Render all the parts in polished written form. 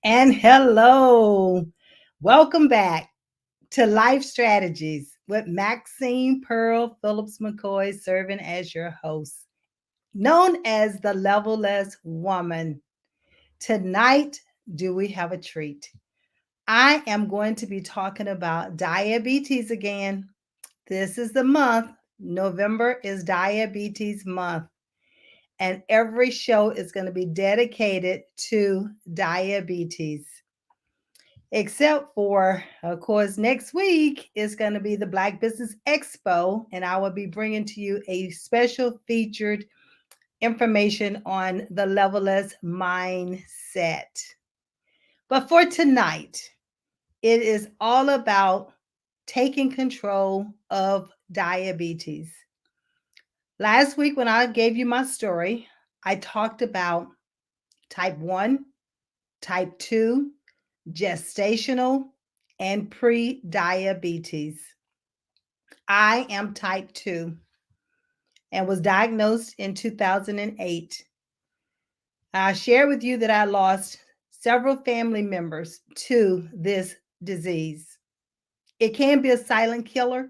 And hello. Welcome back to Life Strategies with Maxine Phillips McKoy serving as your host, known as the Levelless Woman. Tonight, do we have a treat? I am going to be talking about diabetes again. This is the month. November is Diabetes Month, and every show is going to be dedicated to diabetes. Except for, of course, next week is going to be the Black Business Expo, and I will be bringing to you a special featured information on the levelless mindset. But for tonight, it is all about taking control of diabetes. Last week, when I gave you my story, I talked about type 1, type 2, gestational, and pre-diabetes. I am type 2 and was diagnosed in 2008. I share with you that I lost several family members to this disease. It can be a silent killer,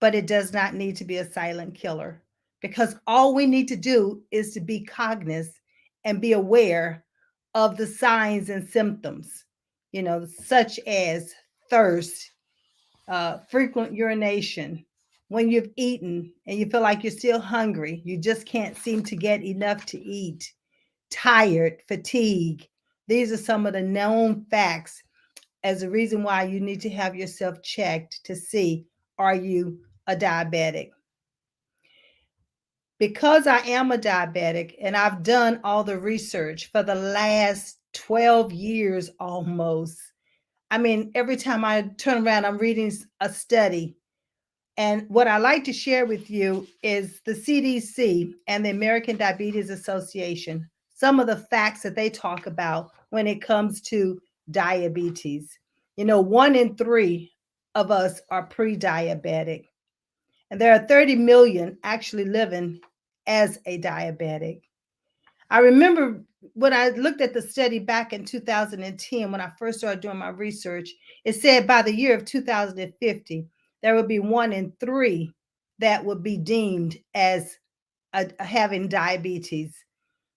but it does not need to be a silent killer because all we need to do is to be cognizant and be aware of the signs and symptoms, such as thirst, frequent urination, when you've eaten and you feel like you're still hungry, you just can't seem to get enough to eat, tired, fatigue. These are some of the known facts as a reason why you need to have yourself checked to see, are you a diabetic? Because I am a diabetic and I've done all the research for the last 12 years almost. I mean, every time I turn around, I'm reading a study. And what I like to share with you is the CDC and the American Diabetes Association, some of the facts that they talk about when it comes to diabetes. 1 in 3 of us are pre diabetic, and there are 30 million actually living as a diabetic. I remember when I looked at the study back in 2010, when I first started doing my research, it said by the year of 2050, there would be 1 in 3 that would be deemed as having diabetes.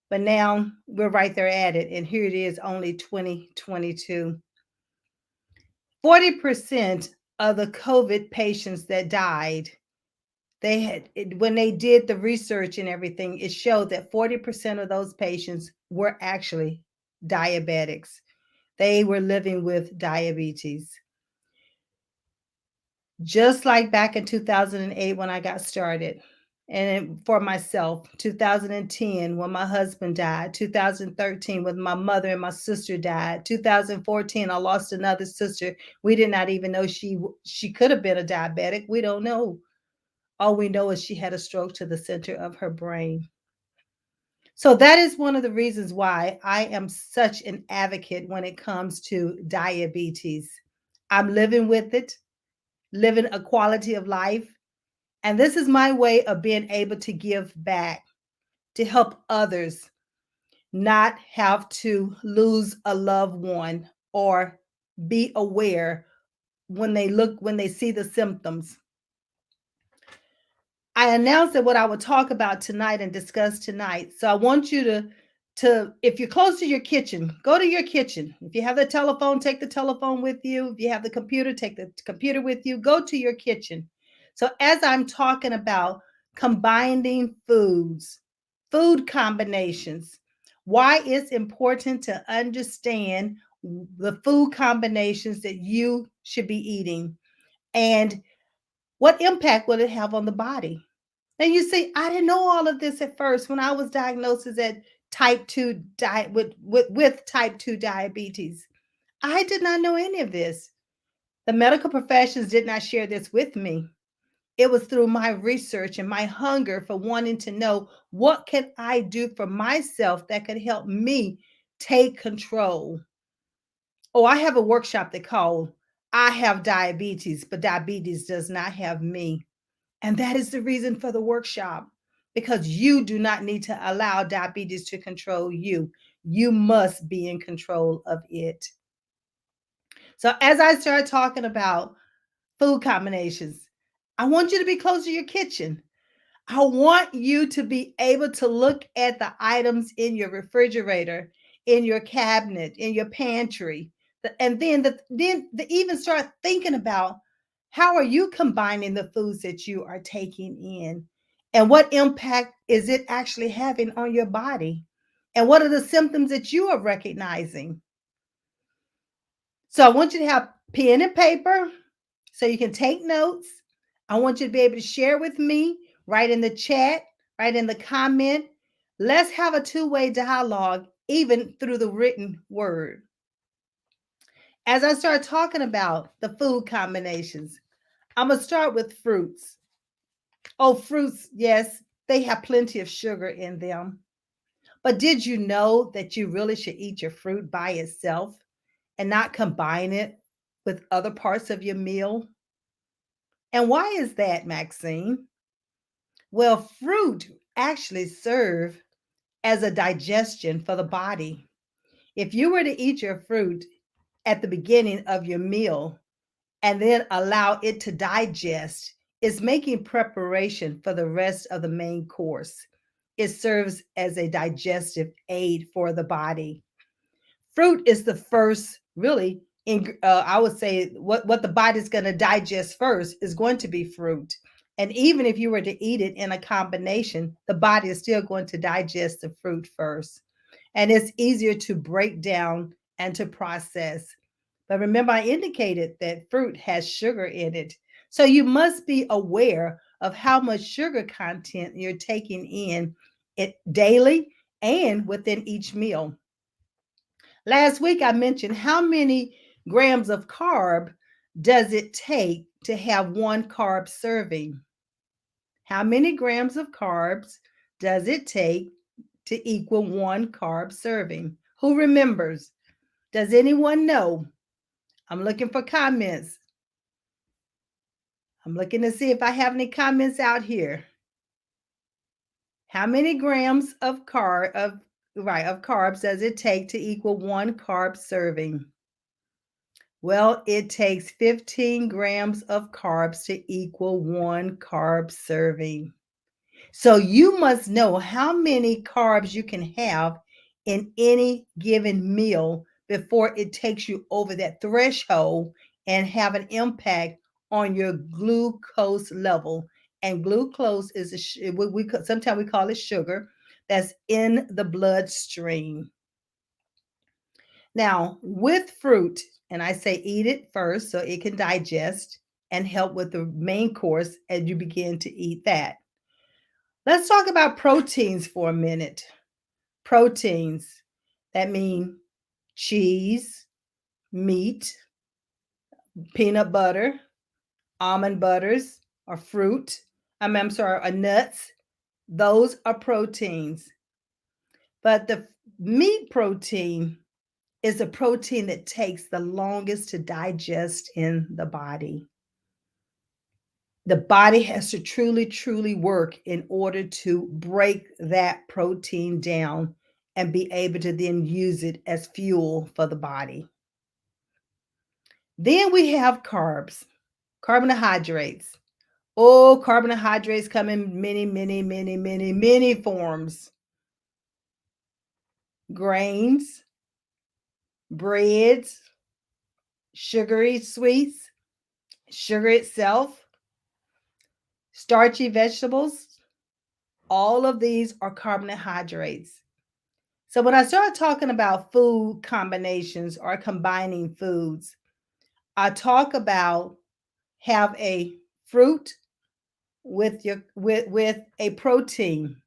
But now we're right there at it. And here it is, only 2022. 40% of the COVID patients that died, when they did the research and everything, it showed that 40% of those patients were actually diabetics. They were living with diabetes. Just like back in 2008 when I got started. And for myself, 2010 when my husband died, 2013 when my mother and my sister died, 2014 I lost another sister. We did not even know she could have been a diabetic. We don't know. All we know is she had a stroke to the center of her brain. So that is one of the reasons why I am such an advocate when it comes to diabetes. I'm living with it, living a quality of life. And this is my way of being able to give back, to help others not have to lose a loved one or be aware when they see the symptoms. I announced that what I would talk about tonight and discuss tonight. So I want you to if you're close to your kitchen, go to your kitchen. If you have the telephone, take the telephone with you. If you have the computer, take the computer with you. Go to your kitchen. So as I'm talking about combining foods, food combinations, why it's important to understand the food combinations that you should be eating and what impact will it have on the body. And you see, I didn't know all of this at first when I was diagnosed as at type 2 with type 2 diabetes. I did not know any of this. The medical professions did not share this with me. It was through my research and my hunger for wanting to know what can I do for myself that could help me take control. Oh, I have a workshop they call I Have Diabetes, but diabetes does not have me. And that is the reason for the workshop, because you do not need to allow diabetes to control you. You must be in control of it. So, as I start talking about food combinations, I want you to be close to your kitchen. I want you to be able to look at the items in your refrigerator, in your cabinet, in your pantry, and even start thinking about how are you combining the foods that you are taking in, and what impact is it actually having on your body, and what are the symptoms that you are recognizing. So I want you to have pen and paper so you can take notes. I want you to be able to share with me, write in the chat, write in the comment. Let's have a two-way dialogue, even through the written word. As I start talking about the food combinations, I'm going to start with fruits. Oh, fruits, yes, they have plenty of sugar in them. But did you know that you really should eat your fruit by itself and not combine it with other parts of your meal? And why is that, Maxine? Well, fruit actually serve as a digestion for the body. If you were to eat your fruit at the beginning of your meal and then allow it to digest, it's making preparation for the rest of the main course. It serves as a digestive aid for the body. Fruit is the first, really, I would say what the body's going to digest first is going to be fruit. And even if you were to eat it in a combination, the body is still going to digest the fruit first. And it's easier to break down and to process. But remember, I indicated that fruit has sugar in it. So you must be aware of how much sugar content you're taking in it daily and within each meal. Last week, I mentioned how many grams of carb does it take to have one carb serving? How many grams of carbs does it take to equal one carb serving? Who remembers? Does anyone know? I'm looking for comments. I'm looking to see if I have any comments out here. How many grams of carbs does it take to equal one carb serving? Well, it takes 15 grams of carbs to equal one carb serving. So you must know how many carbs you can have in any given meal before it takes you over that threshold and have an impact on your glucose level. And glucose is sometimes we call it sugar that's in the bloodstream. Now, with fruit, and I say eat it first so it can digest and help with the main course as you begin to eat that. Let's talk about proteins for a minute. Proteins, that mean cheese, meat, peanut butter, almond butters, or fruit. I'm sorry, nuts. Those are proteins. But the meat protein is a protein that takes the longest to digest in the body. The body has to truly, truly work in order to break that protein down and be able to then use it as fuel for the body. Then we have carbs, carbohydrates. Oh, carbohydrates come in many, many, many, many, many forms. Grains, breads, sugary sweets, sugar itself, starchy vegetables. All of these are carbohydrates. So when I start talking about food combinations or combining foods, I talk about have a fruit with a protein.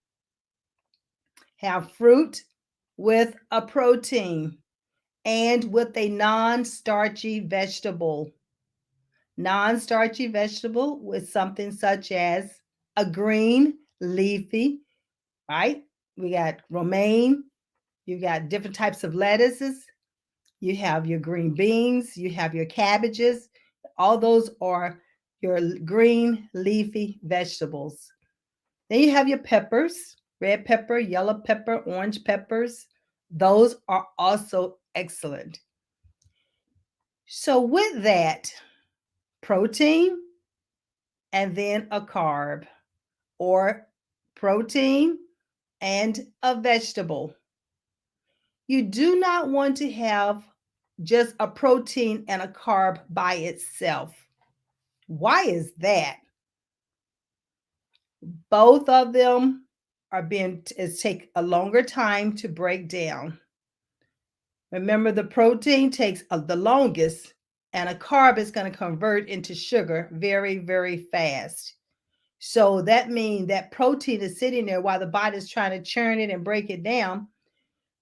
Have fruit with a protein and with a non-starchy vegetable. Non-starchy vegetable with something such as a green leafy, right? We got romaine, you got different types of lettuces, you have your green beans, you have your cabbages. All those are your green leafy vegetables. Then you have your peppers, red pepper, yellow pepper, orange peppers. Those are also excellent. So, with that, protein and then a carb, or protein and a vegetable. You do not want to have just a protein and a carb by itself. Why is that? Both of them are being is take a longer time to break down. Remember, the protein takes the longest, and a carb is going to convert into sugar very, very fast. So that means that protein is sitting there while the body is trying to churn it and break it down.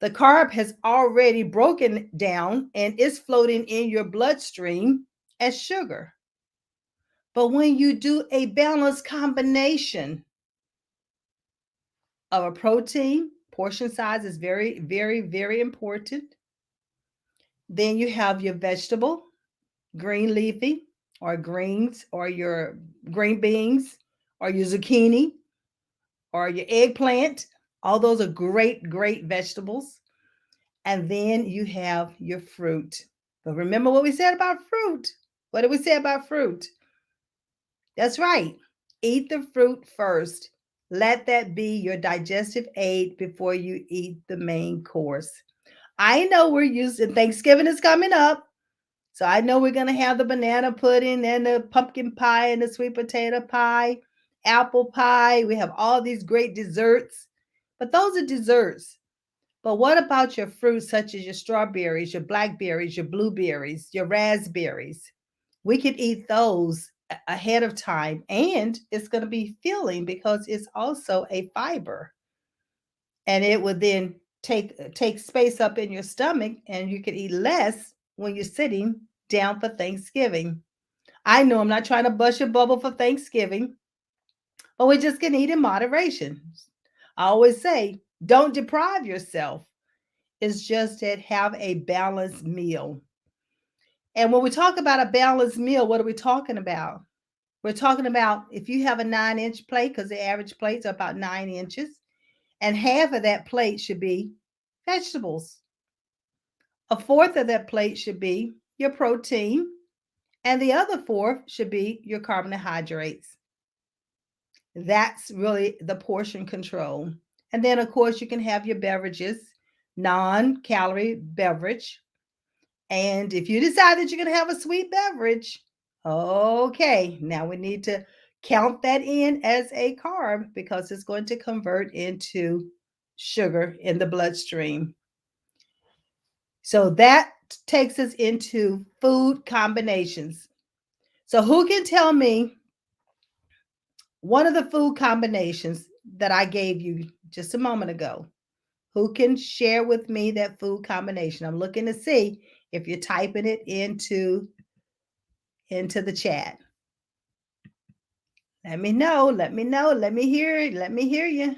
The carb has already broken down and is floating in your bloodstream as sugar. But when you do a balanced combination of a protein, portion size is very, very, very important. Then you have your vegetable, green leafy, or greens, or your green beans, or your zucchini, or your eggplant. All those are great, great vegetables. And then you have your fruit. But remember what we said about fruit. What did we say about fruit? That's right. Eat the fruit first. Let that be your digestive aid before you eat the main course. I know we're used to Thanksgiving is coming up. So I know we're going to have the banana pudding and the pumpkin pie and the sweet potato pie, apple pie. We have all these great desserts. But those are desserts. But what about your fruits, such as your strawberries, your blackberries, your blueberries, your raspberries? We could eat those ahead of time, and it's going to be filling because it's also a fiber, and it would then take space up in your stomach, and you could eat less when you're sitting down for Thanksgiving. I know I'm not trying to bust your bubble for Thanksgiving, but we just can eat in moderation. I always say, don't deprive yourself. It's just that have a balanced meal. And when we talk about a balanced meal, what are we talking about? We're talking about if you have a 9-inch plate, because the average plates are about 9 inches, and half of that plate should be vegetables. A fourth of that plate should be your protein, and the other fourth should be your carbohydrates. That's really the portion control. And then, of course, you can have your beverages, non-calorie beverage. And if you decide that you're going to have a sweet beverage, okay, now we need to count that in as a carb because it's going to convert into sugar in the bloodstream. So that takes us into food combinations. So, who can tell me one of the food combinations that I gave you just a moment ago? Who can share with me that food combination? I'm looking to see if you're typing it into the chat. Let me know. Let me know. Let me hear it. Let me hear you.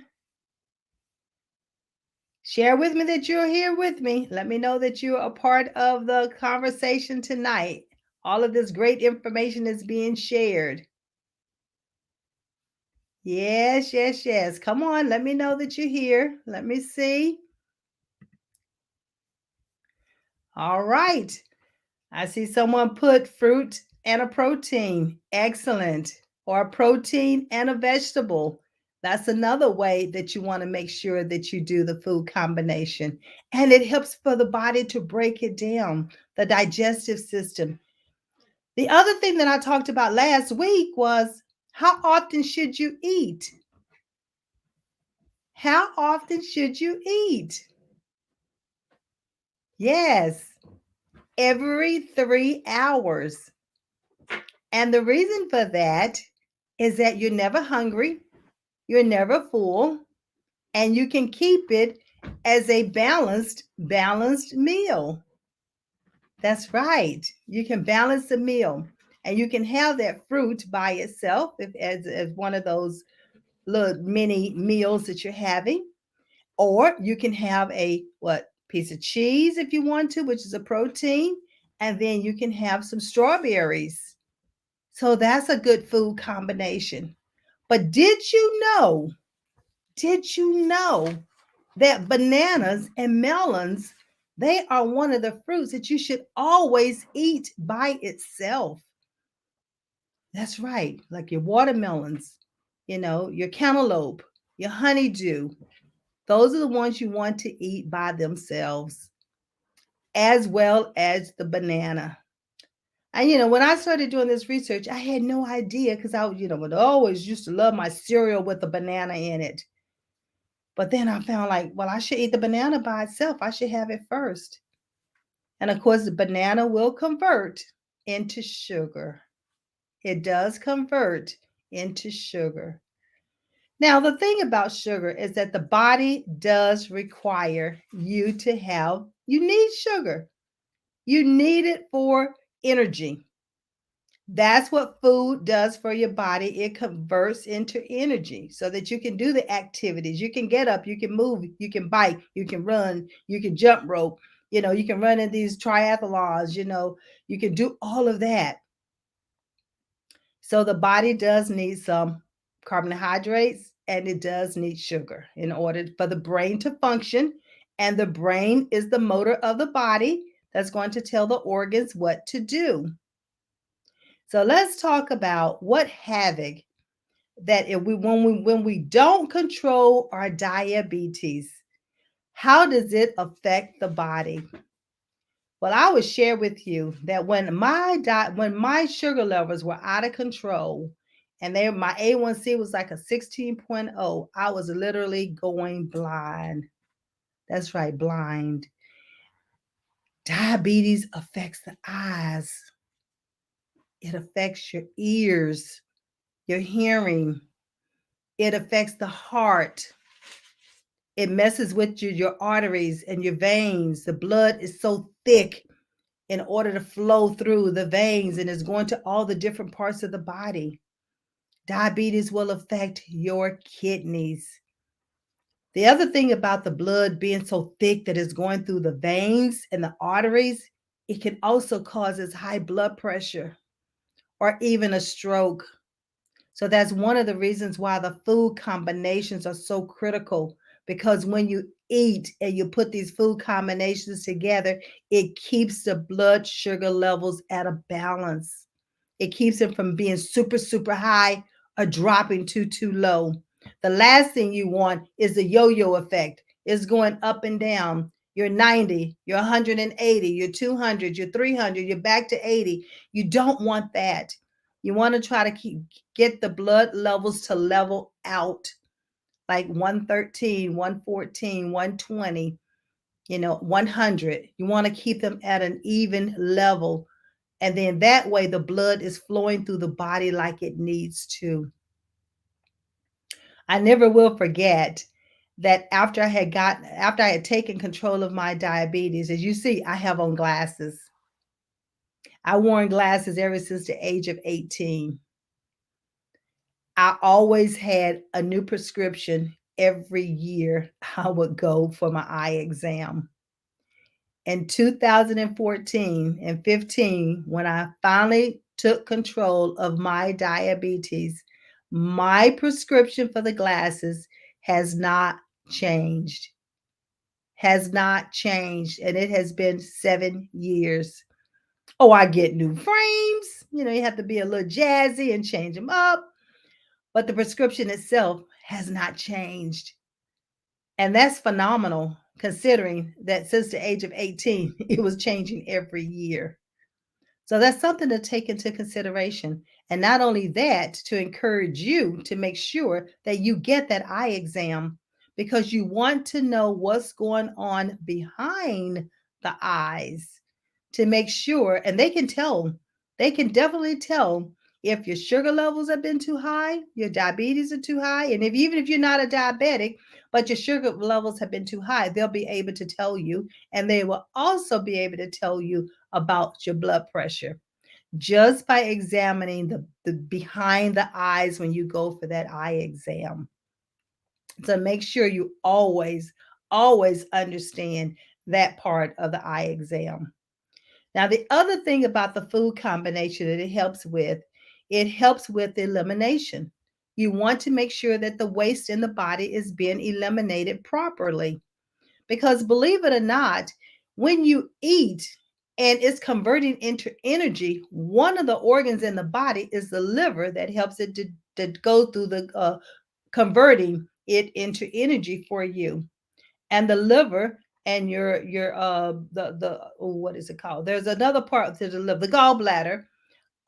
Share with me that you're here with me. Let me know that you're a part of the conversation tonight. All of this great information is being shared. Yes, yes, yes. Come on. Let me know that you're here. Let me see. All right. I see someone put fruit and a protein. Excellent. Or a protein and a vegetable. That's another way that you want to make sure that you do the food combination. And it helps for the body to break it down, the digestive system. The other thing that I talked about last week was how often should you eat? How often should you eat? Yes, every 3 hours. And the reason for that is that you're never hungry, you're never full, and you can keep it as a balanced meal. That's right. You can balance the meal, and you can have that fruit by itself if as one of those little mini meals that you're having, or you can have a what piece of cheese if you want to, which is a protein, and then you can have some strawberries. So that's a good food combination. But did you know that bananas and melons, they are one of the fruits that you should always eat by itself. That's right, like your watermelons, your cantaloupe, your honeydew. Those are the ones you want to eat by themselves, as well as the banana. And when I started doing this research, I had no idea because would always used to love my cereal with a banana in it. But then I found like, well, I should eat the banana by itself. I should have it first. And of course, the banana will convert into sugar. It does convert into sugar. Now, the thing about sugar is that the body does require you need sugar. You need it for energy. That's what food does for your body. It converts into energy so that you can do the activities. You can get up, you can move, you can bike, you can run, you can jump rope, you can run in these triathlons, you can do all of that. So the body does need some carbohydrates and it does need sugar in order for the brain to function. And the brain is the motor of the body that's going to tell the organs what to do. So let's talk about what havoc that if we when we don't control our diabetes, how does it affect the body? Well, I would share with you that when my sugar levels were out of control and my A1C was like a 16.0, I was literally going blind. That's right, blind. Diabetes affects the eyes. It affects your ears, your hearing. It affects the heart. It messes with your arteries and your veins. The blood is so thick in order to flow through the veins and it's going to all the different parts of the body. Diabetes will affect your kidneys. The other thing about the blood being so thick that it's going through the veins and the arteries, it can also causes high blood pressure or even a stroke. So that's one of the reasons why the food combinations are so critical, because when you eat and you put these food combinations together, it keeps the blood sugar levels at a balance. It keeps them from being super, super high or dropping too low. The last thing you want is the yo-yo effect. It's going up and down. You're 90, you're 180, you're 200, you're 300, you're back to 80. You don't want that. You want to try to get the blood levels to level out like 113, 114, 120, 100. You want to keep them at an even level. And then that way the blood is flowing through the body like it needs to. I never will forget that after I had taken control of my diabetes, as you see, I have on glasses. I worn glasses ever since the age of 18. I always had a new prescription every year I would go for my eye exam. In 2014 and 15, when I finally took control of my diabetes, my prescription for the glasses has not changed. Has not changed. And it has been 7 years. Oh, I get new frames. You have to be a little jazzy and change them up. But the prescription itself has not changed. And that's phenomenal considering that since the age of 18, it was changing every year. So that's something to take into consideration. And not only that, to encourage you to make sure that you get that eye exam because you want to know what's going on behind the eyes to make sure, and they can definitely tell if your sugar levels have been too high, your diabetes are too high, and if even if you're not a diabetic, but your sugar levels have been too high, they'll be able to tell you, and they will also be able to tell you about your blood pressure just by examining the behind the eyes when you go for that eye exam. So make sure you always understand that part of the eye exam. Now, the other thing about the food combination that it helps with elimination. You want to make sure that the waste in the body is being eliminated properly. Because believe it or not, when you eat and it's converting into energy, one of the organs in the body is the liver that helps it to go through the converting it into energy for you. And the liver and your the what is it called? There's another part to the liver, the gallbladder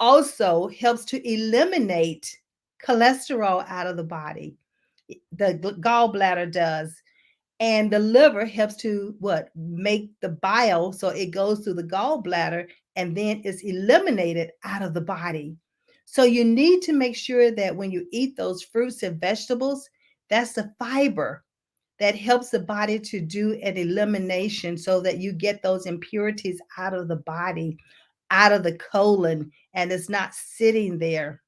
also helps to eliminate cholesterol out of the body. The gallbladder does. And the liver helps to what? Make the bile so it goes through the gallbladder and then it's eliminated out of the body. So you need to make sure that when you eat those fruits and vegetables, that's the fiber that helps the body to do an elimination so that you get those impurities out of the body, out of the colon, and it's not sitting there.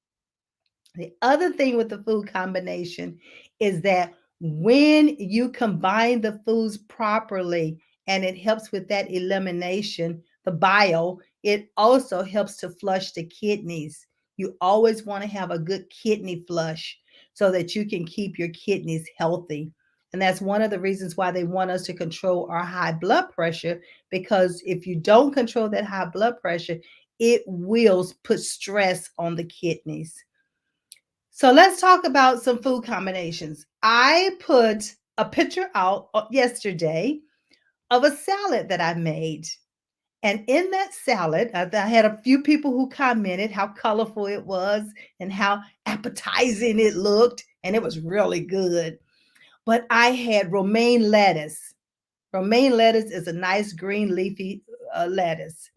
The other thing with the food combination is that when you combine the foods properly and it helps with that elimination, the bile, it also helps to flush the kidneys. You always want to have a good kidney flush so that you can keep your kidneys healthy. And that's one of the reasons why they want us to control our high blood pressure, because if you don't control that high blood pressure, it will put stress on the kidneys. So let's talk about some food combinations. I put a picture out yesterday of a salad that I made. And in that salad, I had a few people who commented how colorful it was and how appetizing it looked. And it was really good. But I had romaine lettuce. Romaine lettuce is a nice green leafy lettuce.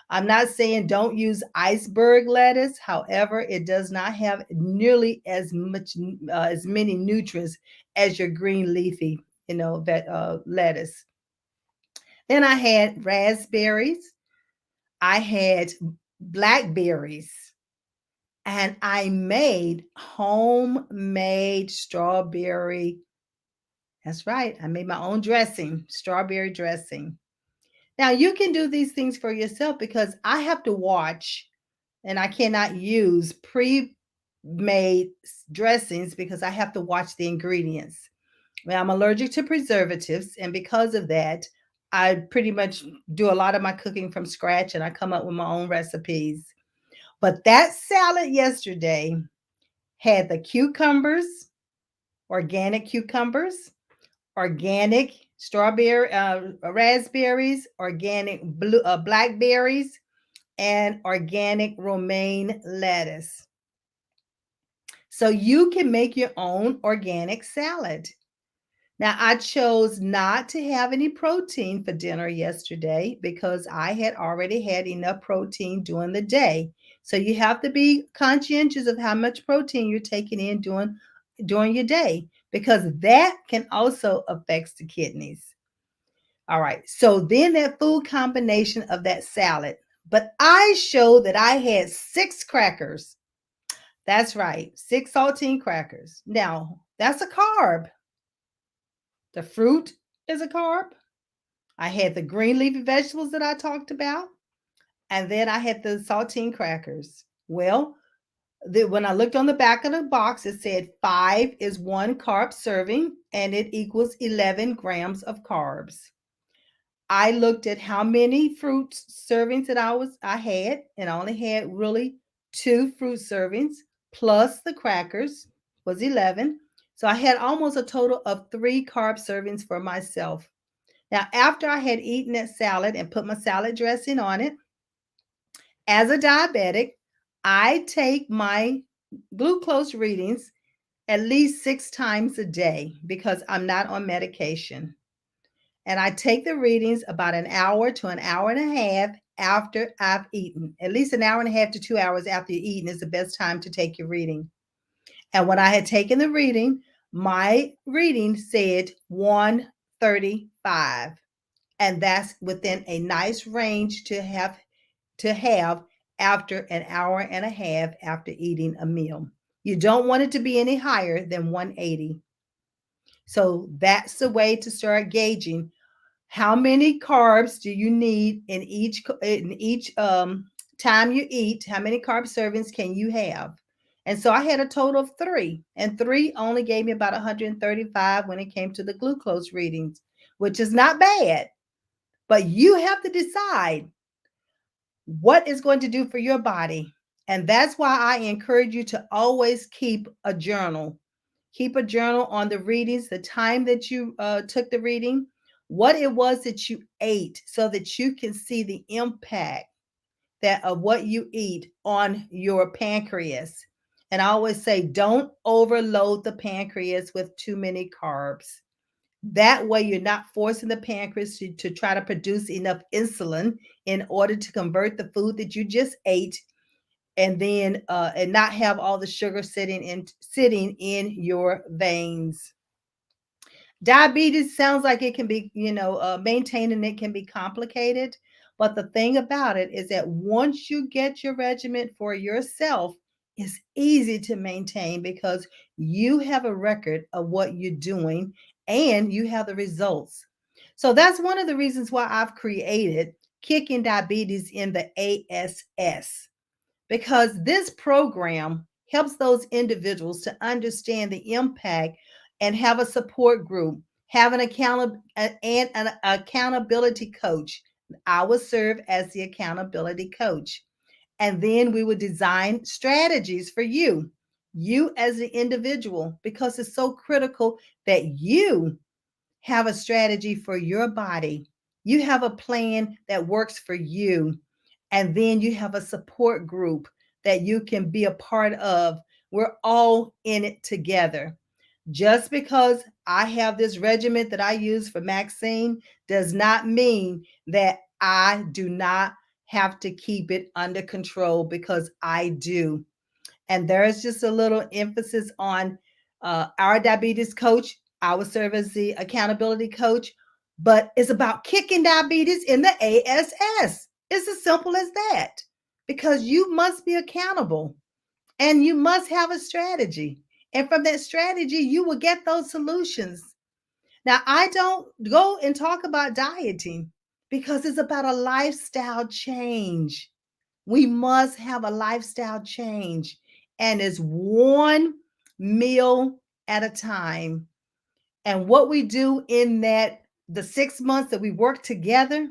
I'm not saying don't use iceberg lettuce. However, it does not have nearly as much as many nutrients as your green leafy, that lettuce. Then I had raspberries. I had blackberries, and I made homemade strawberry. That's right. I made my own dressing, strawberry dressing. Now you can do these things for yourself because I have to watch and I cannot use pre-made dressings because I have to watch the ingredients. Now, I'm allergic to preservatives, and because of that, I pretty much do a lot of my cooking from scratch and I come up with my own recipes. But that salad yesterday had the cucumbers, organic cucumbers, organic strawberry, raspberries, organic blackberries, and organic romaine lettuce. So you can make your own organic salad. Now, I chose not to have any protein for dinner yesterday because I had already had enough protein during the day. So you have to be conscientious of how much protein you're taking in during your day because that can also affect the kidneys. All right. So then that food combination of that salad, but I showed that I had 6 crackers. That's right, 6 saltine crackers. Now, that's a carb. The fruit is a carb. I had the green leafy vegetables that I talked about, and then I had the saltine crackers. Well, when I looked on the back of the box, it said 5 is 1 carb serving, and it equals 11 grams of carbs. I looked at how many fruit servings that I had, and I only had really 2 fruit servings plus the crackers was 11. So I had almost a total of 3 carb servings for myself. Now, after I had eaten that salad and put my salad dressing on it, as a diabetic, I take my glucose readings at least 6 times a day because I'm not on medication. And I take the readings about an hour to an hour and a half after I've eaten. At least an hour and a half to 2 hours after you've eaten is the best time to take your reading. And when I had taken the reading, my reading said 135. And that's within a nice range to have after an hour and a half after eating a meal. You don't want it to be any higher than 180. So that's the way to start gauging how many carbs do you need in each time you eat. How many carb servings can you have? And so I had a total of three, and three only gave me about 135 when it came to the glucose readings, which is not bad. But you have to decide what is going to do for your body. And that's why I encourage you to always keep a journal. Keep a journal on the readings, the time that you took the reading, what it was that you ate, so that you can see the impact that of what you eat on your pancreas. And I always say, don't overload the pancreas with too many carbs. That way, you're not forcing the pancreas to try to produce enough insulin in order to convert the food that you just ate, and not have all the sugar sitting in your veins. Diabetes sounds like it can be, maintaining it can be complicated. But the thing about it is that once you get your regimen for yourself, it's easy to maintain because you have a record of what you're doing and you have the results. So that's one of the reasons why I've created Kicking Diabetes in the ASS, because this program helps those individuals to understand the impact and have a support group, have an accountability coach. I will serve as the accountability coach. And then we will design strategies for you as the individual, because it's so critical that you have a strategy for your body. You have a plan that works for you. And then you have a support group that you can be a part of. We're all in it together. Just because I have this regimen that I use for Maxine does not mean that I do not have to keep it under control, because I do. And there's just a little emphasis on our diabetes coach. I will serve as the accountability coach, but it's about kicking diabetes in the ASS. It's as simple as that, because you must be accountable and you must have a strategy. And from that strategy, you will get those solutions. Now, I don't go and talk about dieting because it's about a lifestyle change. We must have a lifestyle change, and it's one meal at a time. And what we do in the 6 months that we work together,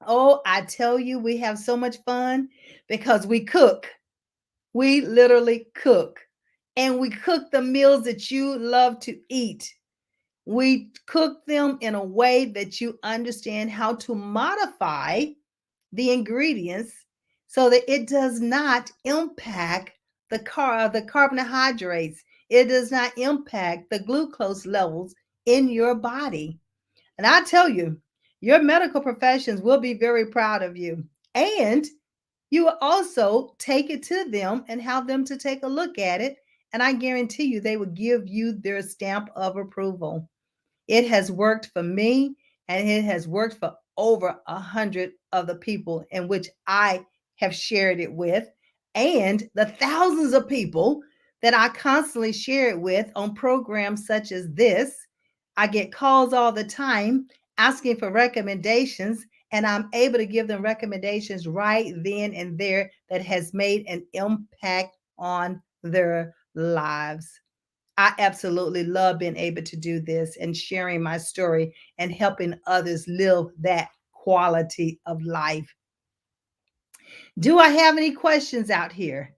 oh, I tell you, we have so much fun because we cook. We literally cook. And we cook the meals that you love to eat. We cook them in a way that you understand how to modify the ingredients so that it does not impact the carbohydrates. It does not impact the glucose levels in your body. And I tell you, your medical professions will be very proud of you. And you will also take it to them and have them to take a look at it. And I guarantee you, they will give you their stamp of approval. It has worked for me, and it has worked for over 100 of the people in which I have shared it with, and the thousands of people that I constantly share it with on programs such as this. I get calls all the time asking for recommendations, and I'm able to give them recommendations right then and there that has made an impact on their lives. I absolutely love being able to do this and sharing my story and helping others live that quality of life. Do I have any questions out here?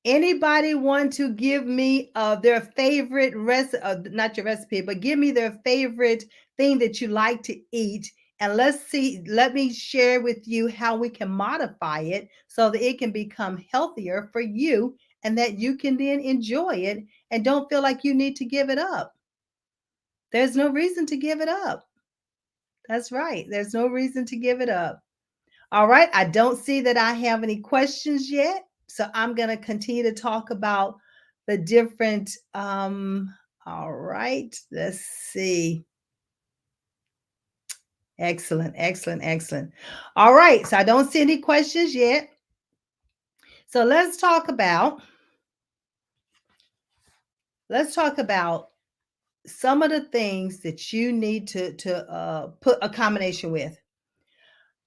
Anybody want to give me their favorite recipe, not your recipe, but give me their favorite thing that you like to eat? And let me share with you how we can modify it so that it can become healthier for you and that you can then enjoy it and don't feel like you need to give it up. There's no reason to give it up. That's right. There's no reason to give it up. All right. I don't see that I have any questions yet. So I'm going to continue to talk about the different. All right. Let's see. Excellent. Excellent. Excellent. All right. So I don't see any questions yet. So let's talk about some of the things that you need to put a combination with.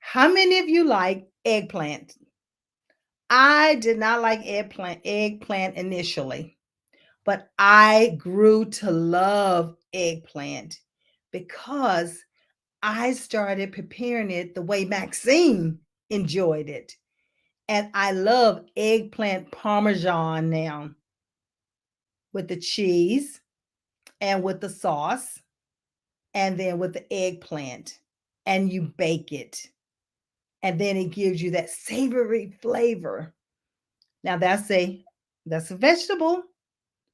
How many of you like eggplant? I did not like eggplant initially, but I grew to love eggplant because I started preparing it the way Maxine enjoyed it. And I love eggplant parmesan now with the cheese and with the sauce and then with the eggplant. And you bake it. And then it gives you that savory flavor. Now that's a vegetable.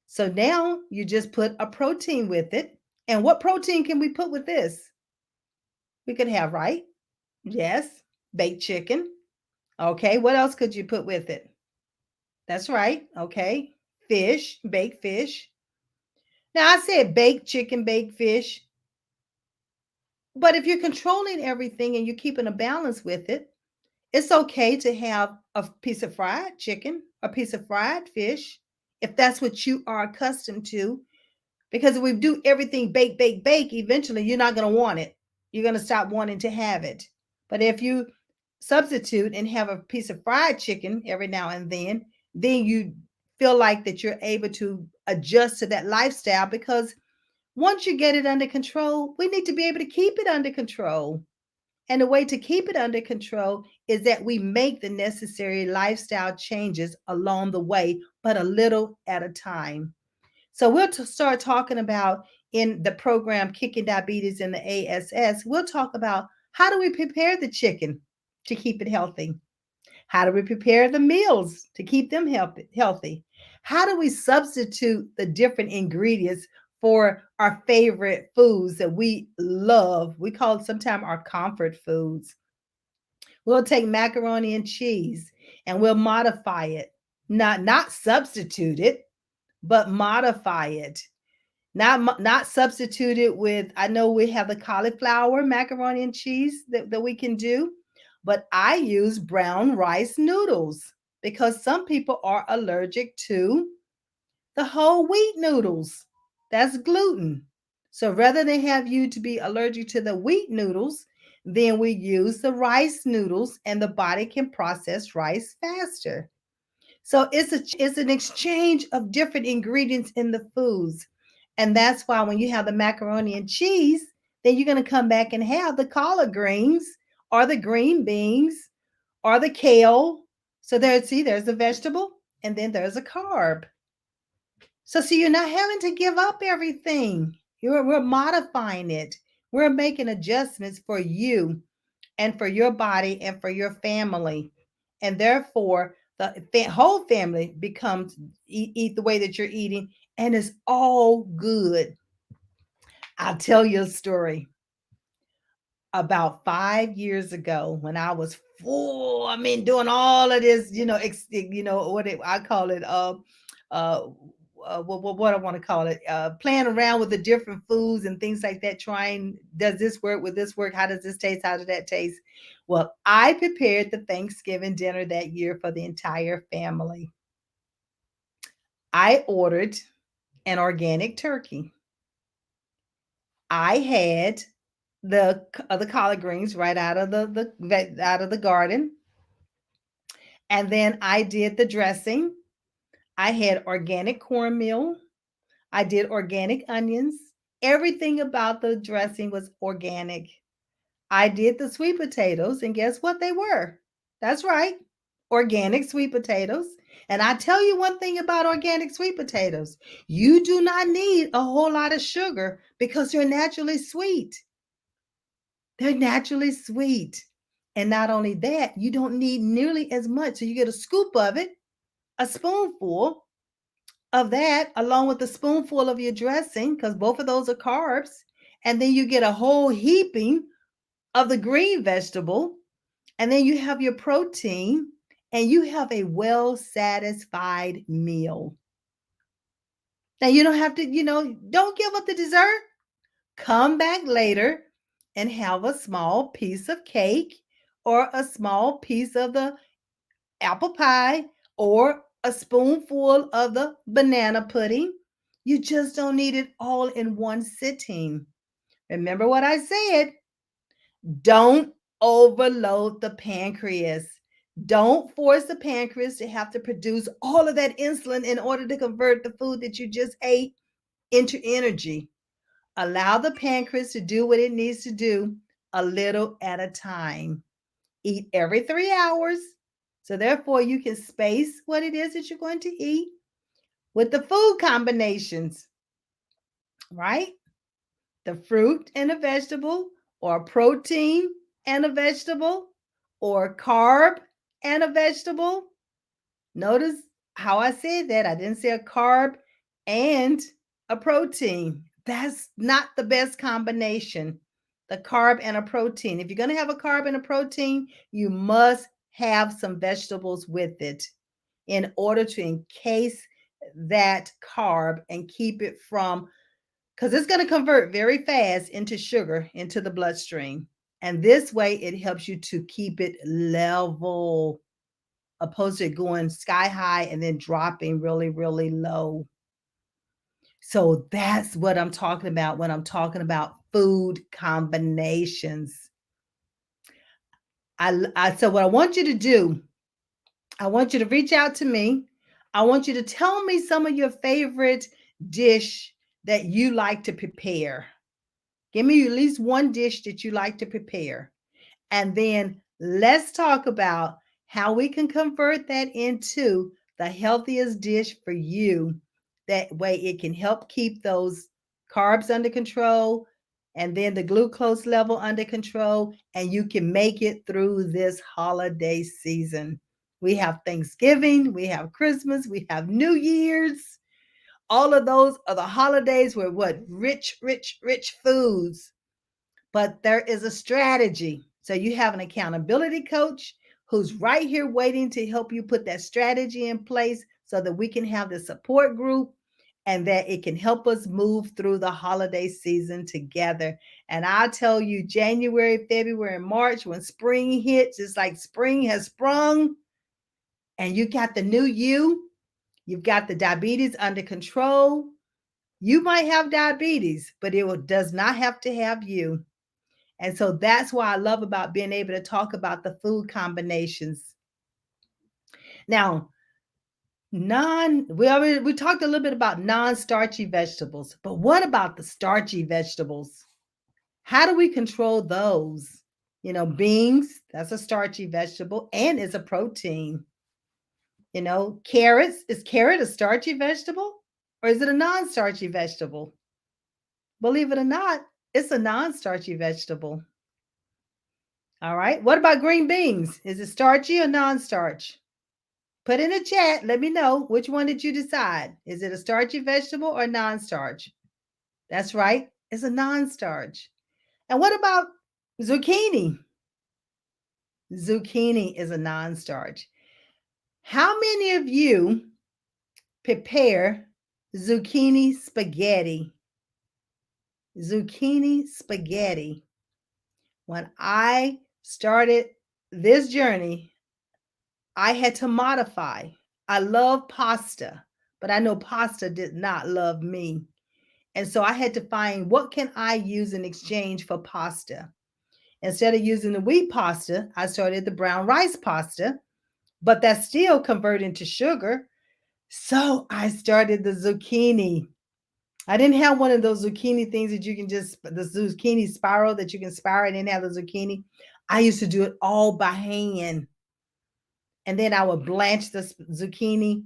So now you just put a protein with it. And what protein can we put with this? We could have, right? Yes, baked chicken. Okay, what else could you put with it? That's right. Okay, fish, baked fish. Now I said baked chicken, baked fish. But if you're controlling everything and you're keeping a balance with it, it's okay to have a piece of fried chicken, a piece of fried fish, if that's what you are accustomed to. Because if we do everything bake, bake, bake, eventually you're not going to want it. You're going to stop wanting to have it. But if you substitute and have a piece of fried chicken every now and then you feel like that you're able to adjust to that lifestyle because once you get it under control, we need to be able to keep it under control. And the way to keep it under control is that we make the necessary lifestyle changes along the way, but a little at a time. So we'll start talking about in the program Kicking Diabetes in the ASS, we'll talk about how do we prepare the chicken to keep it healthy? How do we prepare the meals to keep them healthy? How do we substitute the different ingredients for our favorite foods that we love? We call it sometimes our comfort foods. We'll take macaroni and cheese and we'll modify it. Not substitute it, but modify it. Not substitute it with, I know we have the cauliflower macaroni and cheese that we can do, but I use brown rice noodles because some people are allergic to the whole wheat noodles. That's gluten. So rather than have you to be allergic to the wheat noodles, then we use the rice noodles and the body can process rice faster. So it's an exchange of different ingredients in the foods. And that's why when you have the macaroni and cheese, then you're going to come back and have the collard greens or the green beans or the kale. So there's a vegetable and then there's a carb. So see, you're not having to give up everything. We're modifying it. We're making adjustments for you and for your body and for your family. And therefore, the whole family becomes eat the way that you're eating, and it's all good. I'll tell you a story. About 5 years ago, when I was full, I mean, doing all of this, I call it, uh, what I want to call it, playing around with the different foods and things like that, trying, does this work? Will this work? How does this taste? How does that taste? Well, I prepared the Thanksgiving dinner that year for the entire family. I ordered an organic turkey. I had the collard greens right out of out of the garden, and then I did the dressing. I had organic cornmeal. I did organic onions. Everything about the dressing was organic. I did the sweet potatoes, and guess what they were? That's right, organic sweet potatoes. And I tell you one thing about organic sweet potatoes, you do not need a whole lot of sugar because they're naturally sweet. They're naturally sweet. And not only that, you don't need nearly as much. So you get a scoop of it, a spoonful of that, along with a spoonful of your dressing, because both of those are carbs. And then you get a whole heaping of the green vegetable. And then you have your protein and you have a well satisfied meal. Now, you don't have to, don't give up the dessert. Come back later and have a small piece of cake or a small piece of the apple pie or a spoonful of the banana pudding. You just don't need it all in one sitting. Remember what I said, don't overload the pancreas. Don't force the pancreas to have to produce all of that insulin in order to convert the food that you just ate into energy. Allow the pancreas to do what it needs to do a little at a time. Eat every 3 hours. So, therefore, you can space what it is that you're going to eat with the food combinations, right? The fruit and a vegetable, or protein and a vegetable, or carb and a vegetable. Notice how I said that. I didn't say a carb and a protein. That's not the best combination. The carb and a protein. If you're going to have a carb and a protein, you must have some vegetables with it in order to encase that carb and keep it from, because it's going to convert very fast into sugar into the bloodstream. And this way, it helps you to keep it level, opposed to going sky high and then dropping really, really low. So that's what I'm talking about when I'm talking about food combinations. So what I want you to do, I want you to reach out to me. I want you to tell me some of your favorite dish that you like to prepare. Give me at least one dish that you like to prepare. And then let's talk about how we can convert that into the healthiest dish for you. That way, it can help keep those carbs under control and then the glucose level under control, and you can make it through this holiday season. We have Thanksgiving, we have Christmas, we have New Year's. All of those are the holidays where what? Rich, rich, rich foods, but there is a strategy. So you have an accountability coach who's right here waiting to help you put that strategy in place so that we can have the support group and that it can help us move through the holiday season together. And I'll tell you, January, February, and March, when spring hits, it's like spring has sprung and you got the new you. You've got the diabetes under control. You might have diabetes, but does not have to have you. And so that's why I love about being able to talk about the food combinations. Now, we talked a little bit about non-starchy vegetables, but what about the starchy vegetables? How do we control those? Beans, that's a starchy vegetable and it's a protein. Carrots, is carrot a starchy vegetable or is it a non-starchy vegetable? Believe it or not, it's a non-starchy vegetable. All right. What about green beans? Is it starchy or non-starch? Put in the chat. Let me know, which one did you decide? Is it a starchy vegetable or non-starch? That's right. It's a non-starch. And what about zucchini? Zucchini is a non-starch. How many of you prepare zucchini spaghetti? Zucchini spaghetti. When I started this journey, I had to modify. I love pasta, but I know pasta did not love me. And so I had to find, what can I use in exchange for pasta? Instead of using the wheat pasta, I started the brown rice pasta, but that still converted into sugar. So I started the zucchini. I didn't have one of those zucchini things that you can the zucchini spiral that you can spiral. I didn't have the zucchini. I used to do it all by hand. And then I would blanch the zucchini,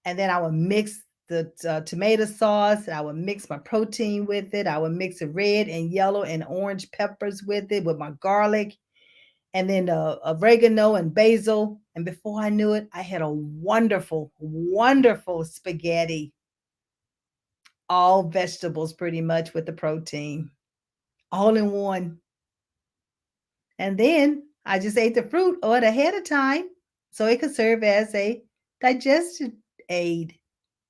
and then I would mix the tomato sauce, and I would mix my protein with it. I would mix the red and yellow and orange peppers with it, with my garlic, and then oregano and basil. And before I knew it, I had a wonderful, wonderful spaghetti. All vegetables pretty much with the protein, all in one. And then I just ate the fruit or ahead of time so it could serve as a digestion aid.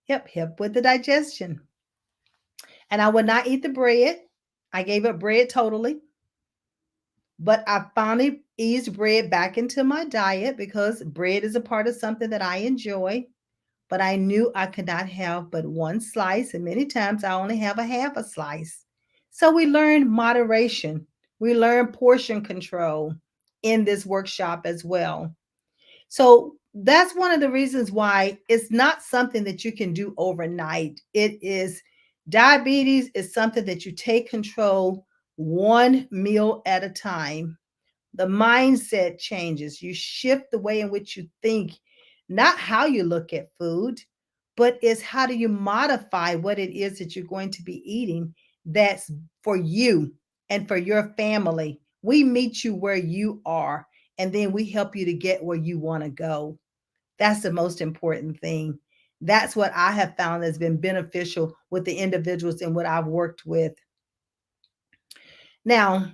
Help with the digestion. And I would not eat the bread. I gave up bread totally. But I finally eased bread back into my diet because bread is a part of something that I enjoy. But I knew I could not have but one slice, and many times I only have a half a slice. So we learned moderation. We learned portion control in this workshop as well. So that's one of the reasons why it's not something that you can do overnight. It is diabetes is something that you take control one meal at a time. The mindset changes. You shift the way in which you think, not how you look at food, but is how do you modify what it is that you're going to be eating that's for you and for your family. We meet you where you are, and then we help you to get where you want to go. That's the most important thing. That's what I have found has been beneficial with the individuals and what I've worked with. Now,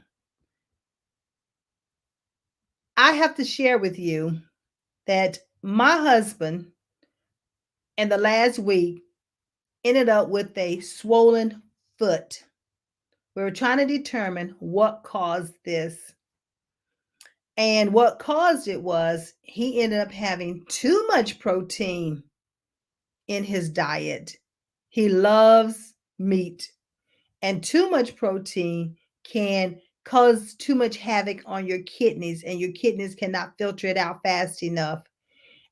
I have to share with you that my husband in the last week ended up with a swollen foot. We were trying to determine what caused this. And what caused it was he ended up having too much protein in his diet. He loves meat, and too much protein can cause too much havoc on your kidneys, and your kidneys cannot filter it out fast enough.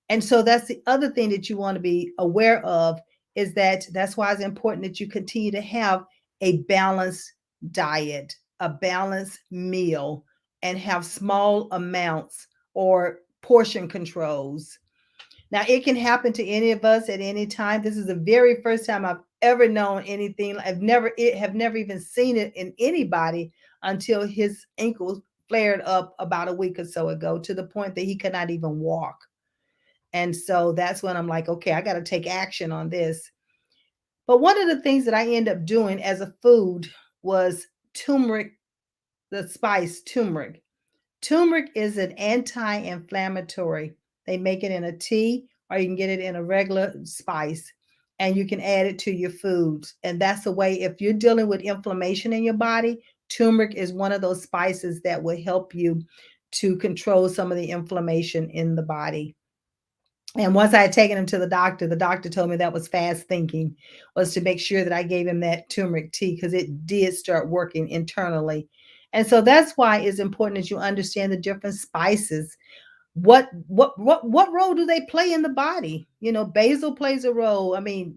And so that's the other thing that you want to be aware of, is that that's why it's important that you continue to have a balanced diet, a balanced meal, and have small amounts or portion controls. Now, it can happen to any of us at any time. This is the very first time I've ever known anything. Have never even seen it in anybody until his ankle flared up about a week or so ago, to the point that he could not even walk. And so that's when I'm like, okay, I got to take action on this. But one of the things that I end up doing as a food was turmeric, the spice turmeric. Turmeric is an anti inflammatory. They make it in a tea, or you can get it in a regular spice, and you can add it to your foods. And that's the way, if you're dealing with inflammation in your body, turmeric is one of those spices that will help you to control some of the inflammation in the body. And once I had taken him to the doctor told me that was fast thinking, was to make sure that I gave him that turmeric tea, because it did start working internally. And so that's why it's important that you understand the different spices. What role do they play in the body? Basil plays a role. I mean,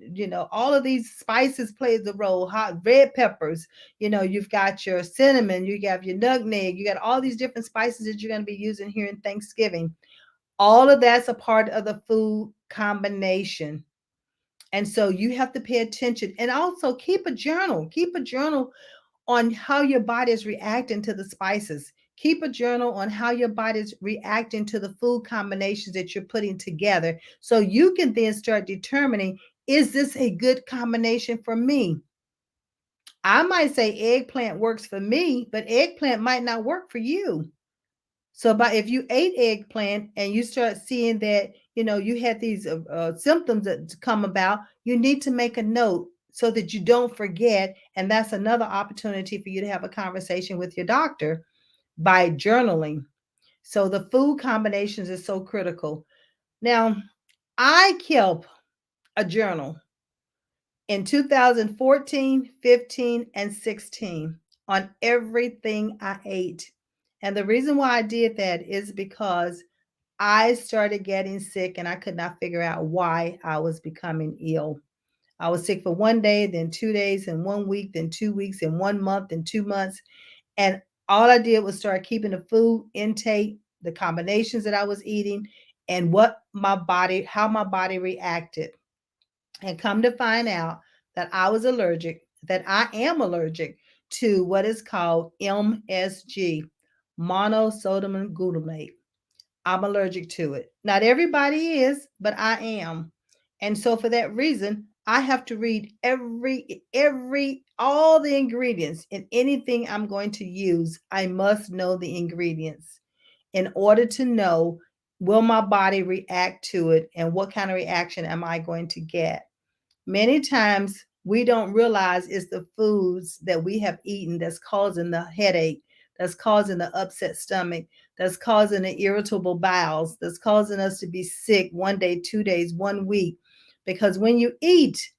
all of these spices plays a role. Hot red peppers, you've got your cinnamon, you got your nutmeg, you got all these different spices that you're going to be using here in Thanksgiving. All of that's a part of the food combination. And so you have to pay attention, and also keep a journal. Keep a journal on how your body is reacting to the spices. Keep a journal on how your body is reacting to the food combinations that you're putting together, so you can then start determining, is this a good combination for me? I might say eggplant works for me, but eggplant might not work for you. So, if you ate eggplant and you start seeing that, you had these symptoms that come about, you need to make a note so that you don't forget. And that's another opportunity for you to have a conversation with your doctor by journaling. So, the food combinations is so critical. Now, I kept a journal in 2014, 15, and 16 on everything I ate. And the reason why I did that is because I started getting sick and I could not figure out why I was becoming ill. I was sick for 1 day, then 2 days, and 1 week, then 2 weeks, and 1 month, and 2 months. And all I did was start keeping the food intake, the combinations that I was eating, and how my body reacted. And come to find out that that I am allergic to what is called MSG, monosodium glutamate. I'm allergic to it. Not everybody is, but I am. And so for that reason, I have to read all the ingredients in anything I'm going to use. I must know the ingredients in order to know, will my body react to it, and what kind of reaction am I going to get? Many times we don't realize it's the foods that we have eaten that's causing the headache, that's causing the upset stomach, that's causing the irritable bowels, that's causing us to be sick 1 day, 2 days, 1 week. Because when you eat,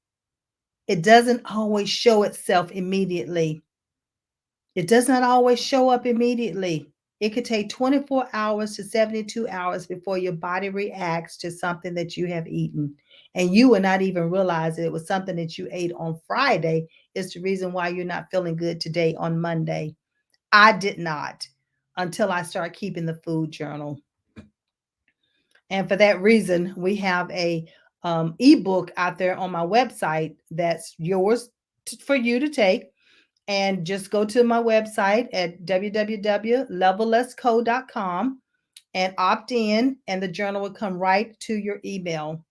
it doesn't always show itself immediately. It does not always show up immediately. It could take 24 hours to 72 hours before your body reacts to something that you have eaten. And you will not even realize it was something that you ate on Friday is the reason why you're not feeling good today on Monday. I did not until I started keeping the food journal. And for that reason, we have a ebook out there on my website that's yours for you to take. And just go to my website at www.levellessco.com and opt in, and the journal will come right to your email.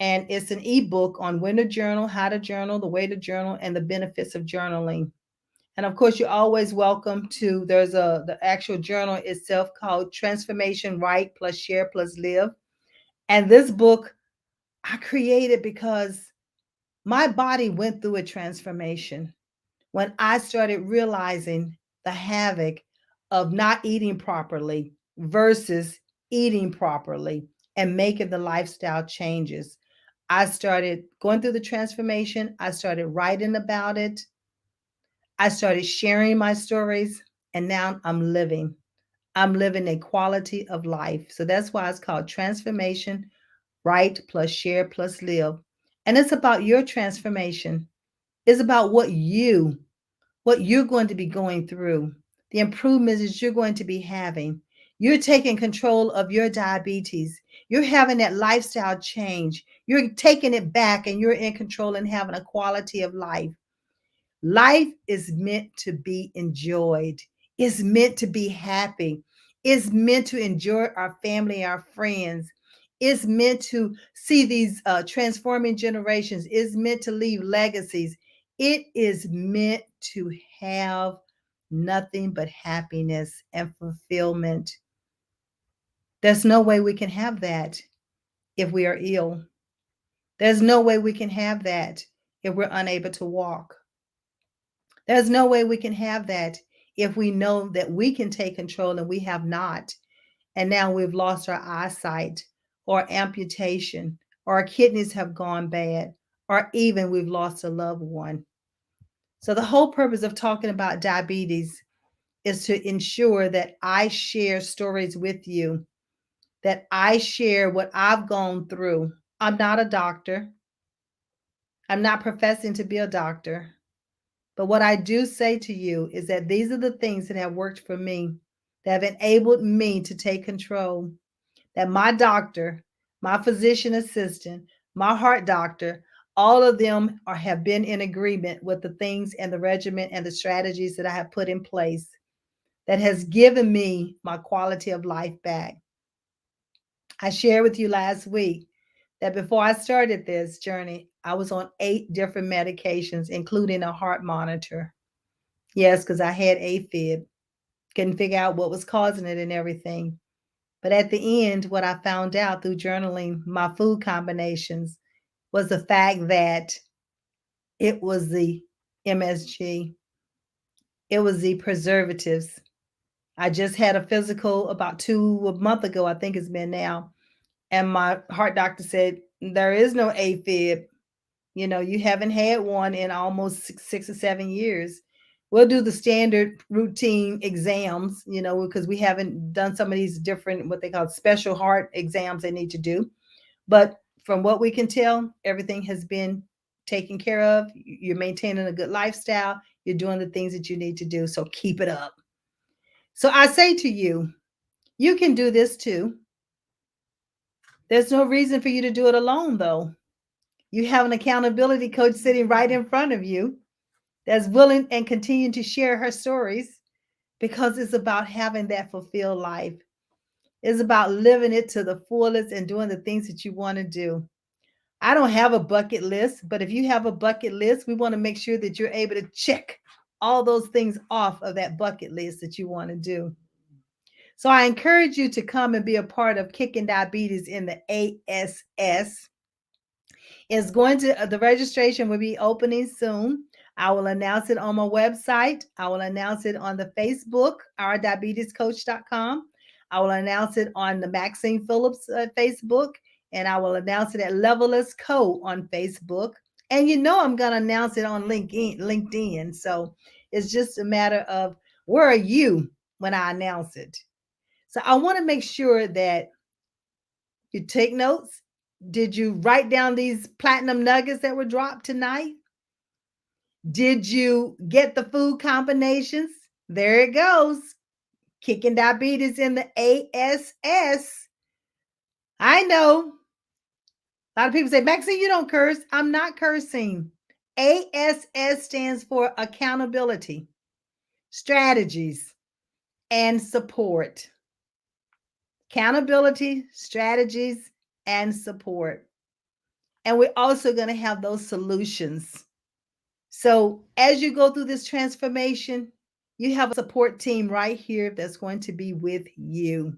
And it's an ebook on when to journal, how to journal, the way to journal, and the benefits of journaling. And of course, you're always welcome to. There's the actual journal itself called Transformation Write plus Share plus Live. And this book I created because my body went through a transformation when I started realizing the havoc of not eating properly versus eating properly and making the lifestyle changes. I started going through the transformation. I started writing about it. I started sharing my stories, and now I'm living. I'm living a quality of life. So that's why it's called Transformation Write plus Share plus Live. And it's about your transformation. It's about what you're going to be going through, the improvements that you're going to be having. You're taking control of your diabetes. You're having that lifestyle change. You're taking it back and you're in control and having a quality of life. Life is meant to be enjoyed. It's meant to be happy. It's meant to enjoy our family, our friends. It's meant to see these transforming generations. It's meant to leave legacies. It is meant to have nothing but happiness and fulfillment. There's no way we can have that if we are ill. There's no way we can have that if we're unable to walk. There's no way we can have that if we know that we can take control and we have not. And now we've lost our eyesight or amputation, or our kidneys have gone bad, or even we've lost a loved one. So, the whole purpose of talking about diabetes is to ensure that I share stories with you, that I share what I've gone through. I'm not a doctor, I'm not professing to be a doctor. But what I do say to you is that these are the things that have worked for me, that have enabled me to take control. That my doctor, my physician assistant, my heart doctor, all of them have been in agreement with the things and the regimen and the strategies that I have put in place that has given me my quality of life back. I shared with you last week that before I started this journey, I was on 8 different medications, including a heart monitor. Yes, because I had AFib. Couldn't figure out what was causing it and everything. But at the end, what I found out through journaling my food combinations was the fact that it was the MSG, it was the preservatives. I just had a physical about a month ago, I think it's been now. And my heart doctor said, there is no AFib. You know, you haven't had one in almost 6 or 7 years. We'll do the standard routine exams, you know, because we haven't done some of these different, what they call special heart exams they need to do. But from what we can tell, everything has been taken care of. You're maintaining a good lifestyle. You're doing the things that you need to do. So keep it up. So I say to you, you can do this too. There's no reason for you to do it alone, though. You have an accountability coach sitting right in front of you that's willing and continuing to share her stories because it's about having that fulfilled life. It's about living it to the fullest and doing the things that you want to do. I don't have a bucket list, but if you have a bucket list, we want to make sure that you're able to check all those things off of that bucket list that you want to do. So I encourage you to come and be a part of Kicking Diabetes in the ASS. It's going to, the registration will be opening soon. I will announce it on my website. I will announce it on the Facebook, ourdiabetescoach.com. I will announce it on the Maxine Phillips Facebook, and I will announce it at Levelless Co on Facebook. And you know I'm going to announce it on LinkedIn. So it's just a matter of where are you when I announce it. So I want to make sure that you take notes. Did you write down these platinum nuggets that were dropped tonight? Did you get the food combinations? There it goes. Kicking diabetes in the ASS. I know. A lot of people say, Maxine, you don't curse. I'm not cursing. ASS stands for accountability, strategies, and support. Accountability, strategies, and support. And we're also going to have those solutions. So as you go through this transformation, you have a support team right here that's going to be with you.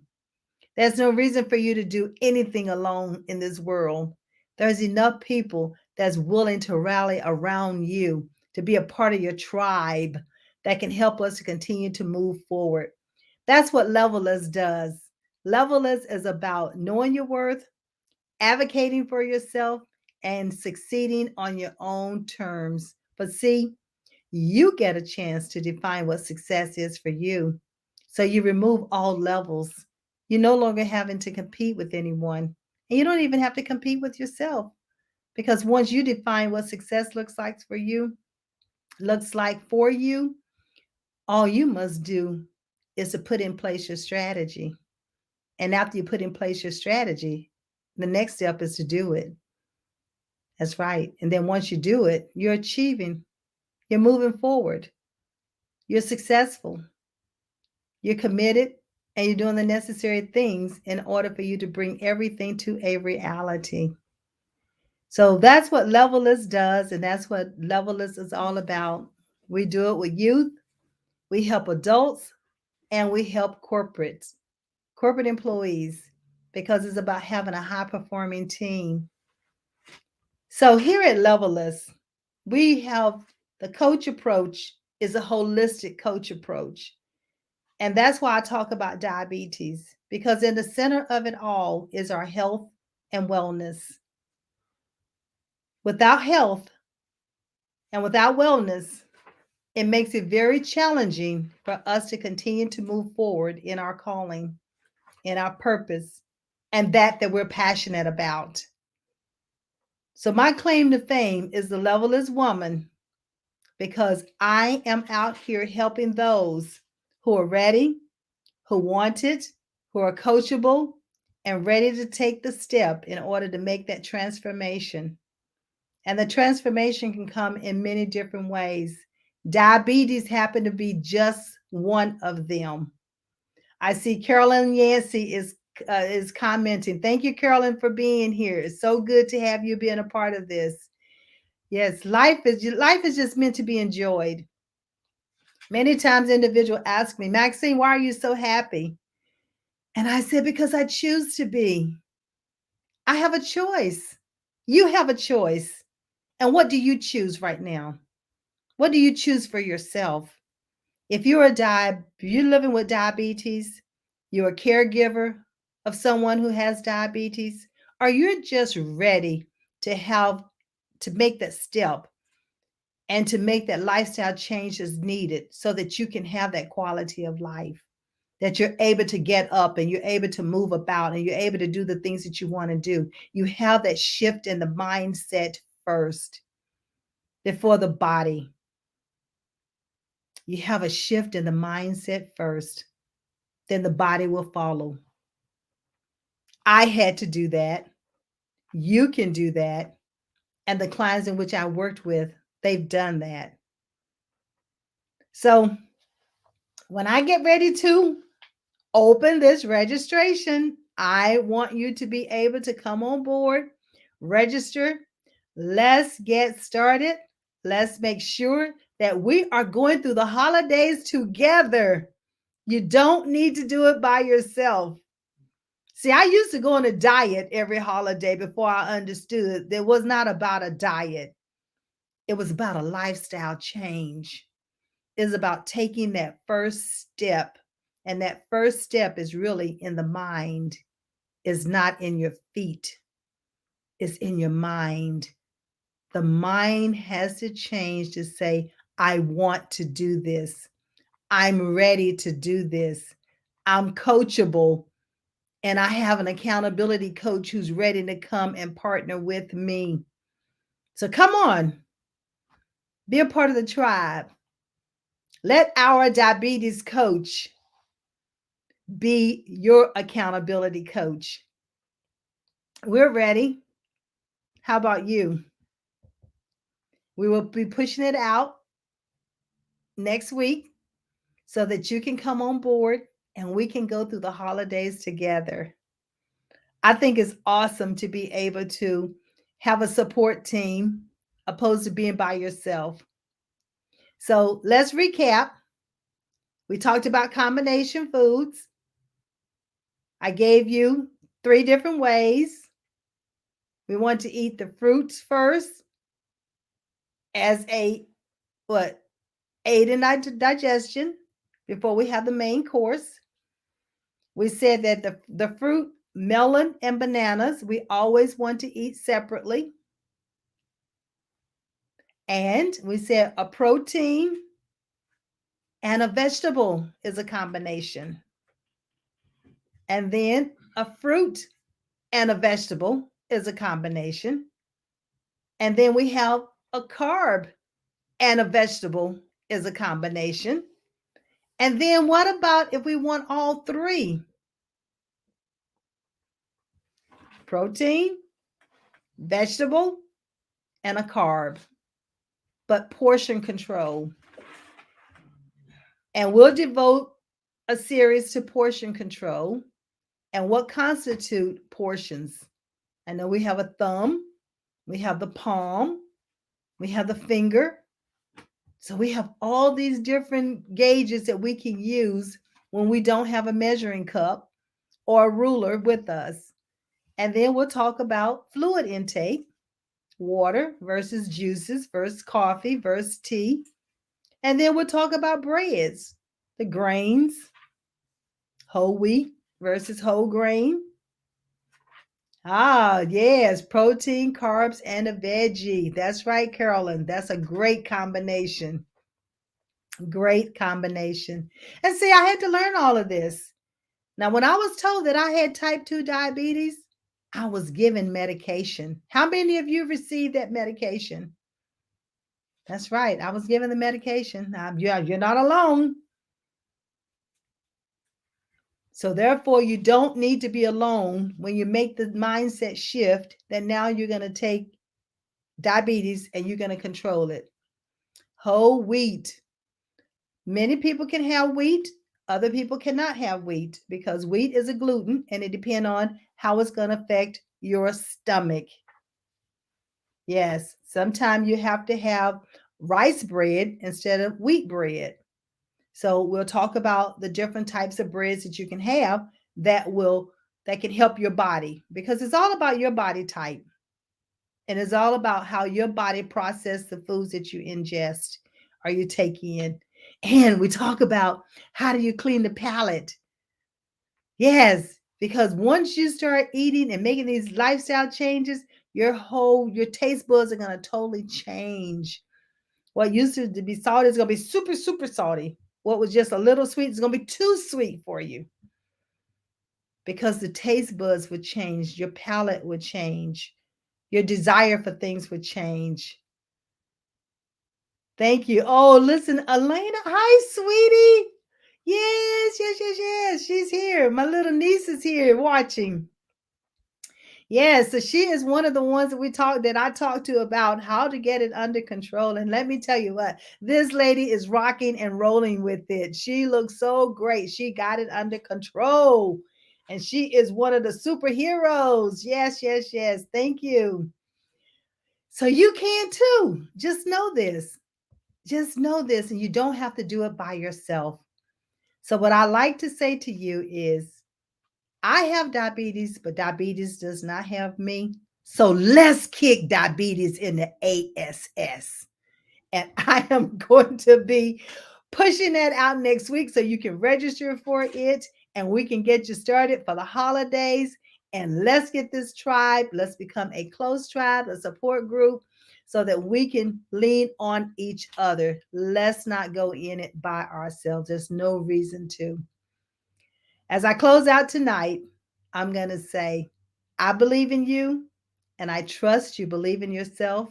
There's no reason for you to do anything alone in this world. There's enough people that's willing to rally around you, to be a part of your tribe that can help us to continue to move forward. That's what Levelers does. Levelers is about knowing your worth, advocating for yourself, and succeeding on your own terms. But see, you get a chance to define what success is for you. So you remove all levels. You're no longer having to compete with anyone. And you don't even have to compete with yourself. Because once you define what success looks like for you, all you must do is to put in place your strategy. And after you put in place your strategy, the next step is to do it. That's right. And then once you do it, you're achieving, you're moving forward, you're successful, you're committed, and you're doing the necessary things in order for you to bring everything to a reality. So that's what Levelist does, and that's what Levelist is all about. We do it with youth, we help adults, and we help corporate employees, because it's about having a high performing team. So here at Levelist, we have the coach approach is a holistic coach approach. And that's why I talk about diabetes, because in the center of it all is our health and wellness. Without health and without wellness, it makes it very challenging for us to continue to move forward in our calling, in our purpose, and that we're passionate about. So my claim to fame is the Levelist woman, because I am out here helping those who are ready, who want it, who are coachable, and ready to take the step in order to make that transformation. And the transformation can come in many different ways. Diabetes happened to be just one of them. I see Carolyn Yancey is commenting. Thank you, Carolyn, for being here. It's so good to have you being a part of this. Yes, life is just meant to be enjoyed. Many times individuals ask me, Maxine, why are you so happy? And I said, because I choose to be. I have a choice. You have a choice. And what do you choose right now? What do you choose for yourself? If you're living with diabetes, you're a caregiver of someone who has diabetes, or you're just ready to make that step and to make that lifestyle change as needed so that you can have that quality of life, that you're able to get up and you're able to move about and you're able to do the things that you want to do. You have that shift in the mindset first before the body. You have a shift in the mindset first, then the body will follow. I had to do that. You can do that. And the clients in which I worked with, they've done that. So when I get ready to open this registration, I want you to be able to come on board, register. Let's get started. Let's make sure that we are going through the holidays together. You don't need to do it by yourself. See, I used to go on a diet every holiday before I understood that it was not about a diet. It was about a lifestyle change. It's about taking that first step. And that first step is really in the mind, is not in your feet. It's in your mind. The mind has to change to say, I want to do this. I'm ready to do this. I'm coachable, and I have an accountability coach who's ready to come and partner with me. So come on, be a part of the tribe. Let our diabetes coach be your accountability coach. We're ready. How about you? We will be pushing it out next week so that you can come on board and we can go through the holidays together. I think it's awesome to be able to have a support team opposed to being by yourself. So let's recap. We talked about combination foods. I gave you 3 different ways. We want to eat the fruits first as a what aid in digestion before we have the main course. We said that the fruit, melon and bananas, we always want to eat separately. And we said a protein and a vegetable is a combination. And then a fruit and a vegetable is a combination. And then we have a carb and a vegetable is a combination. And then what about if we want all three? Protein, vegetable, and a carb, but portion control. And we'll devote a series to portion control and what constitute portions. I know we have a thumb, we have the palm, we have the finger. So we have all these different gauges that we can use when we don't have a measuring cup or a ruler with us. And then we'll talk about fluid intake, water versus juices versus coffee versus tea. And then we'll talk about breads, the grains, whole wheat versus whole grain. Ah, yes, protein, carbs, and a veggie. That's right, Carolyn. That's a great combination. Great combination. And see, I had to learn all of this. Now, when I was told that I had type 2 diabetes, I was given medication. How many of you received that medication? That's right. I was given the medication. You're not alone. So, therefore, you don't need to be alone when you make the mindset shift that now you're going to take diabetes and you're going to control it. Whole wheat. Many people can have wheat. Other people cannot have wheat because wheat is a gluten and it depends on how it's going to affect your stomach. Yes, sometimes you have to have rice bread instead of wheat bread. So we'll talk about the different types of breads that you can have that can help your body because it's all about your body type. And it's all about how your body processes the foods that you ingest or you take in. And we talk about how do you clean the palate. Yes, because once you start eating and making these lifestyle changes, your taste buds are going to totally change. What used to be salty is going to be super, super salty. What was just a little sweet is going to be too sweet for you because the taste buds would change, your palate would change, your desire for things would change. Thank you. Oh, listen, Elena. Hi, sweetie. Yes, yes, yes, yes. She's here. My little niece is here watching. Yes, so she is one of the ones that I talked to about how to get it under control. And let me tell you what, this lady is rocking and rolling with it. She looks so great. She got it under control. And she is one of the superheroes. Yes, yes, yes. Thank you. So you can too. Just know this. Just know this, and you don't have to do it by yourself. So, what I like to say to you is I have diabetes, but diabetes does not have me. So, let's kick diabetes in the ASS. And I am going to be pushing that out next week so you can register for it and we can get you started for the holidays. And let's get this tribe. Let's become a close tribe, a support group so that we can lean on each other. Let's not go in it by ourselves. There's no reason to. As I close out tonight, I'm going to say, I believe in you and I trust you believe in yourself.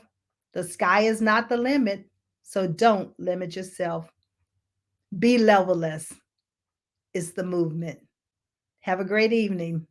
The sky is not the limit, so don't limit yourself. Be levelless is the movement. Have a great evening.